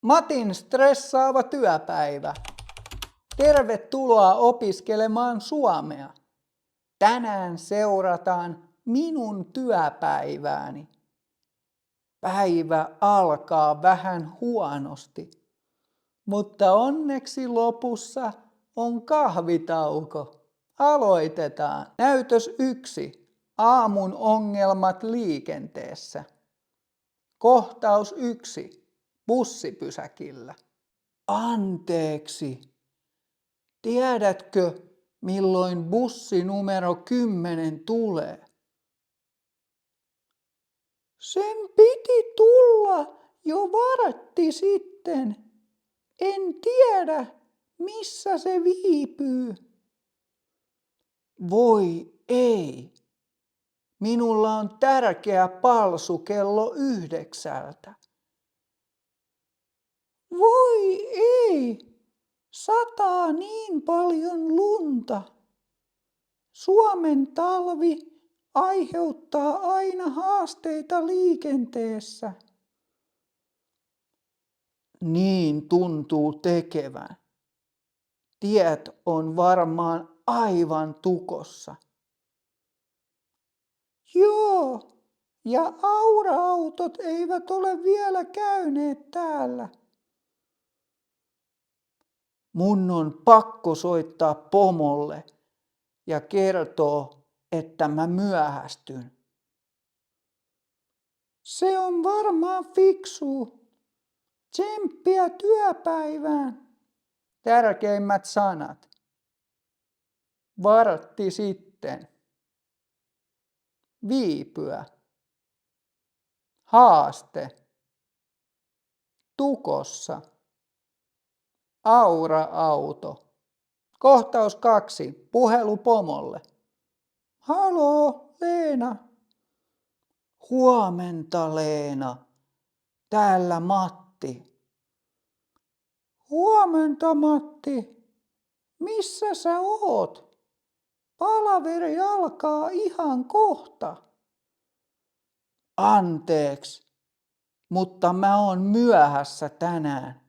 Matin stressaava työpäivä. Tervetuloa opiskelemaan suomea. Tänään seurataan minun työpäivääni. Päivä alkaa vähän huonosti, mutta onneksi lopussa on kahvitauko. Aloitetaan. Näytös 1. Aamun ongelmat liikenteessä. Kohtaus 1. Bussipysäkillä. Anteeksi. Tiedätkö, milloin bussi numero 10 tulee? Sen piti tulla jo vartti sitten. En tiedä, missä se viipyy. Voi ei. Minulla on tärkeä palsu kello 9. Voi ei. Sataa niin paljon lunta. Suomen talvi aiheuttaa aina haasteita liikenteessä. Niin tuntuu tekevän. Tiet on varmaan aivan tukossa. Joo, ja aura-autot eivät ole vielä käyneet täällä. Mun on pakko soittaa pomolle ja kertoo, että mä myöhästyn. Se on varmaan fiksu. Tsemppiä työpäivään. Tärkeimmät sanat. Vartti sitten. Viipyä. Haaste. Tukossa. Aura-auto. Kohtaus 2. Puhelu pomolle. Haloo, Leena. Huomenta, Leena. Täällä Matti. Huomenta, Matti. Missä sä oot? Palaveri alkaa ihan kohta. Anteeksi, mutta mä oon myöhässä tänään.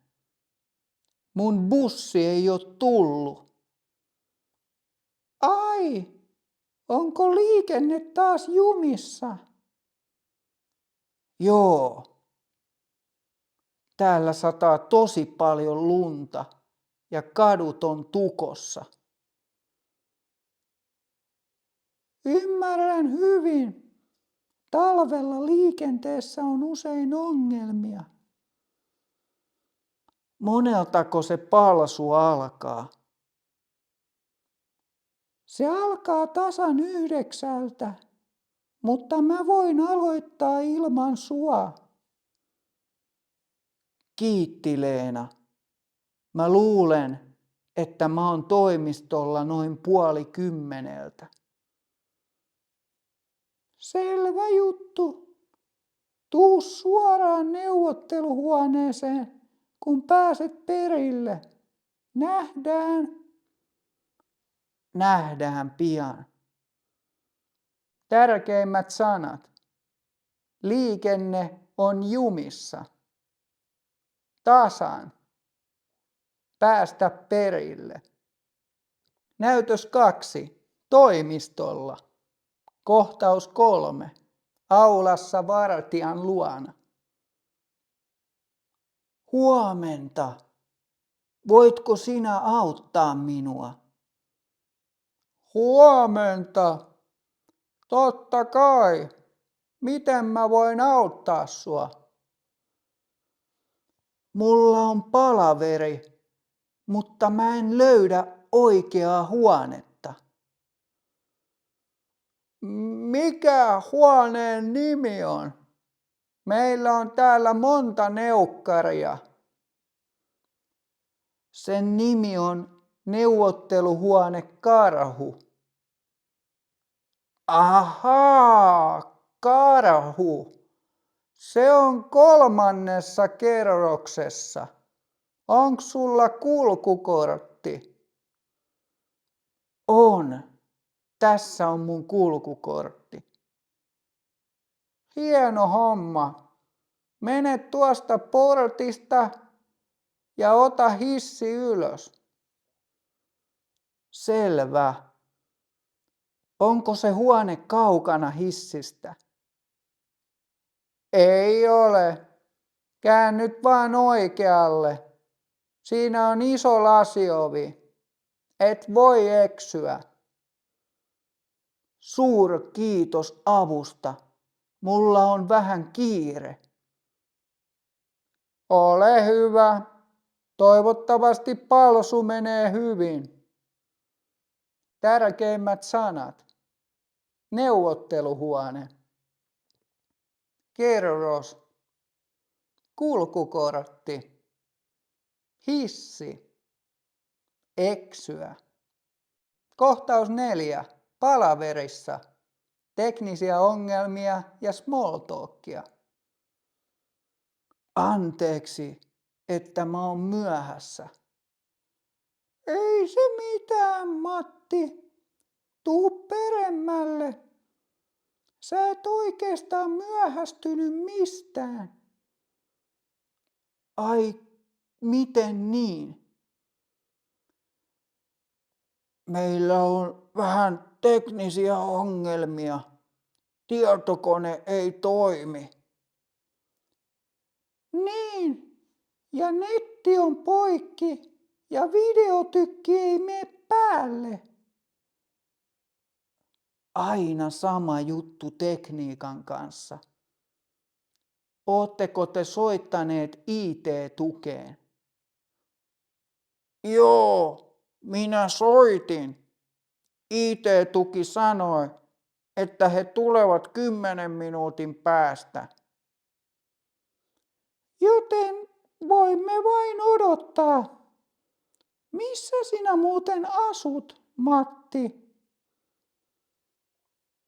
Mun bussi ei oo tullut. Ai, onko liikenne taas jumissa? Joo. Täällä sataa tosi paljon lunta ja kadut on tukossa. Ymmärrän hyvin. Talvella liikenteessä on usein ongelmia. Moneltako se palsu alkaa? Se alkaa tasan 9, mutta mä voin aloittaa ilman sua. Kiitti, Leena. Mä luulen, että mä oon toimistolla noin 9:30. Selvä juttu. Tuu suoraan neuvotteluhuoneeseen, kun pääset perille. Nähdään. Nähdään pian. Tärkeimmät sanat. Liikenne on jumissa. Tasan. Päästä perille. Näytös 2. Toimistolla. Kohtaus 3. Aulassa vartijan luona. Huomenta. Voitko sinä auttaa minua? Huomenta. Totta kai. Miten mä voin auttaa sua? Mulla on palaveri, mutta mä en löydä oikeaa huonetta. Mikä huoneen nimi on? Meillä on täällä monta neukkaria. Sen nimi on neuvotteluhuone Karhu. Ahaa, Karhu. Se on 3. kerroksessa. Onks sulla kulkukortti? On. Tässä on mun kulkukortti. Hieno homma. Mene tuosta portista ja ota hissi ylös. Selvä. Onko se huone kaukana hissistä? Ei ole. Käännyt vaan oikealle. Siinä on iso lasiovi. Et voi eksyä. Kiitos avusta. Mulla on vähän kiire. Ole hyvä. Toivottavasti palsu menee hyvin. Tärkeimmät sanat. Neuvotteluhuone. Kerros. Kulkukortti. Hissi. Eksyä. Kohtaus 4. Palaverissa. Teknisiä ongelmia ja small talkia. Anteeksi, että mä oon myöhässä. Ei se mitään, Matti. Tuu peremmälle. Sä et oikeastaan myöhästynyt mistään. Ai, miten niin? Meillä on vähän teknisiä ongelmia. Tietokone ei toimi. Niin, ja netti on poikki ja videotykki ei mene päälle. Aina sama juttu tekniikan kanssa. Ootteko te soittaneet IT-tukeen? Joo, minä soitin. IT-tuki sanoi, että he tulevat 10 minuutin päästä. Joten voimme vain odottaa. Missä sinä muuten asut, Matti?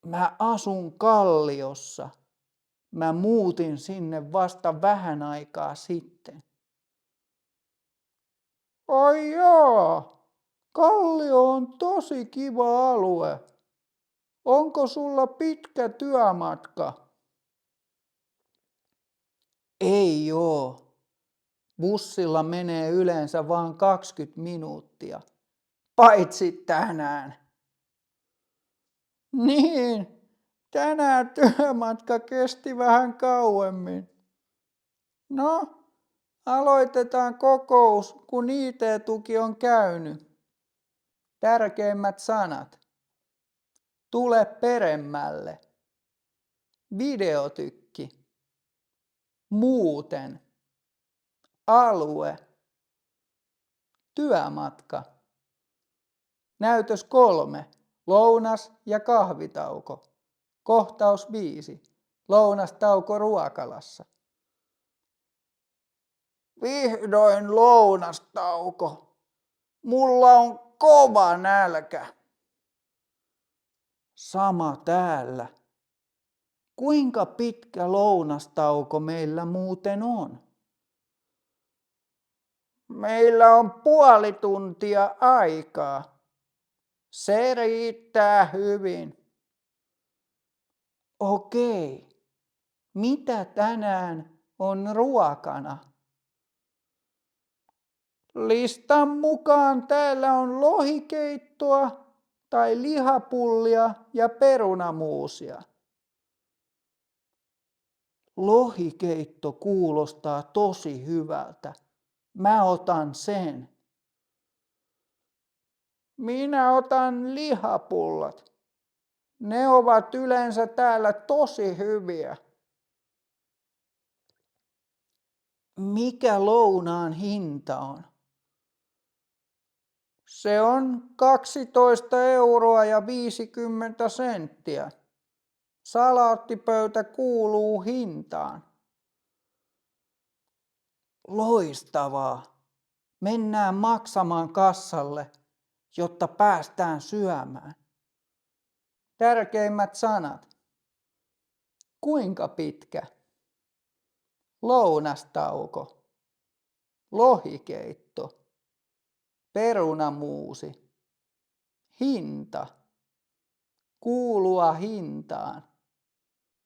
Mä asun Kalliossa. Mä muutin sinne vasta vähän aikaa sitten. Ai joo, Kallio on tosi kiva alue. Onko sulla pitkä työmatka? Ei oo. Bussilla menee yleensä vain 20 minuuttia. Paitsi tänään. Niin, tänään työmatka kesti vähän kauemmin. No, aloitetaan kokous, kun IT-tuki on käynyt. Tärkeimmät sanat. Tule peremmälle. Videotykki. Muuten. Alue. Työmatka. Näytös 3. Lounas- ja kahvitauko. Kohtaus 5. Lounastauko ruokalassa. Vihdoin lounastauko. Mulla on kova nälkä. Sama täällä. Kuinka pitkä lounastauko meillä muuten on? Meillä on puoli tuntia aikaa. Se riittää hyvin. Okei. Mitä tänään on ruokana? Listan mukaan täällä on lohikeittoa tai lihapullia ja perunamuusia. Lohikeitto kuulostaa tosi hyvältä. Mä otan sen. Minä otan lihapullat. Ne ovat yleensä täällä tosi hyviä. Mikä lounaan hinta on? Se on 12,50 €. Salaattipöytä kuuluu hintaan. Loistavaa. Mennään maksamaan kassalle, jotta päästään syömään. Tärkeimmät sanat. Kuinka pitkä? Lounastauko. Lohikeitto. Perunamuusi. Hinta. Kuulua hintaan.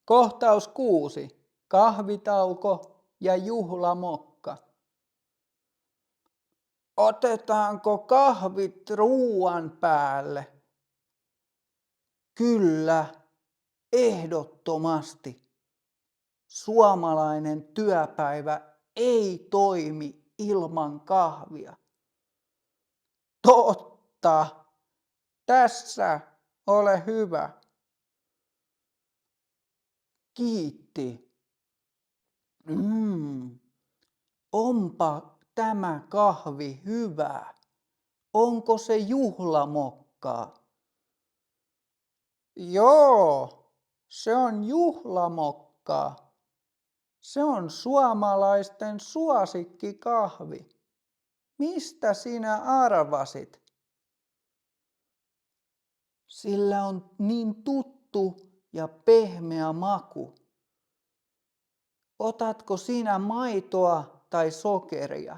Kohtaus 6. Kahvitauko ja juhlamokka. Otetaanko kahvit ruuan päälle? Kyllä, ehdottomasti. Suomalainen työpäivä ei toimi ilman kahvia. Totta. Tässä, ole hyvä. Kiitti. Onpa tämä kahvi hyvä. Onko se juhlamokkaa? Joo, se on juhlamokkaa. Se on suomalaisten suosikkikahvi. Mistä sinä arvasit? Sillä on niin tuttu ja pehmeä maku. Otatko sinä maitoa tai sokeria?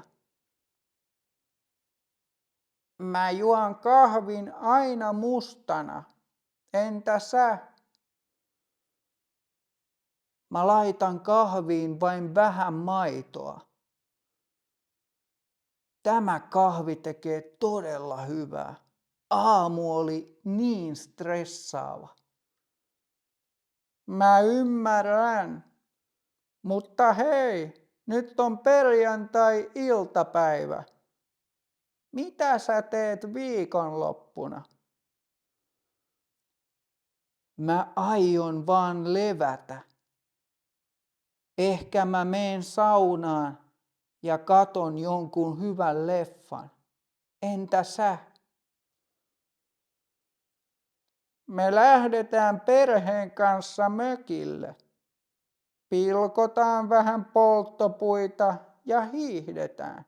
Mä juon kahvin aina mustana. Entä sä? Mä laitan kahviin vain vähän maitoa. Tämä kahvi tekee todella hyvää. Aamu oli niin stressaava. Mä ymmärrän. Mutta hei, nyt on perjantai-iltapäivä. Mitä sä teet viikonloppuna? Mä aion vaan levätä. Ehkä mä meen saunaan ja katon jonkun hyvän leffan. Entä sä? Me lähdetään perheen kanssa mökille. Pilkotaan vähän polttopuita ja hiihdetään.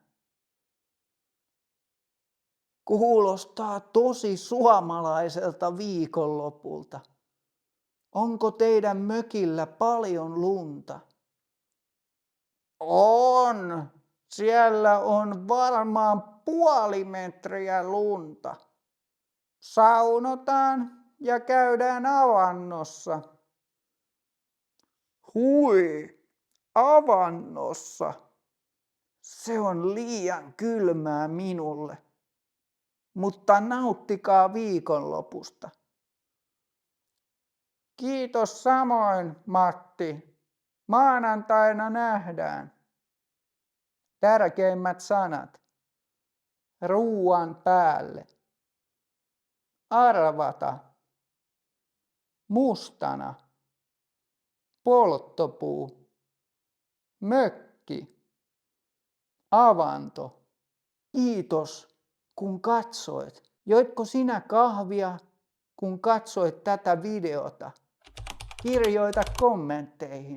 Kuulostaa tosi suomalaiselta viikonlopulta. Onko teidän mökillä paljon lunta? On. Siellä on varmaan 0,5 metriä lunta. Saunotaan ja käydään avannossa. Hui, avannossa. Se on liian kylmää minulle. Mutta nauttikaa viikonlopusta. Kiitos samoin, Matti. Maanantaina nähdään. Tärkeimmät sanat. Ruuan päälle. Arvata. Mustana. Polttopuu. Mökki. Avanto. Kiitos, kun katsoit. Joitko sinä kahvia, kun katsoit tätä videota? Kirjoita kommentteihin.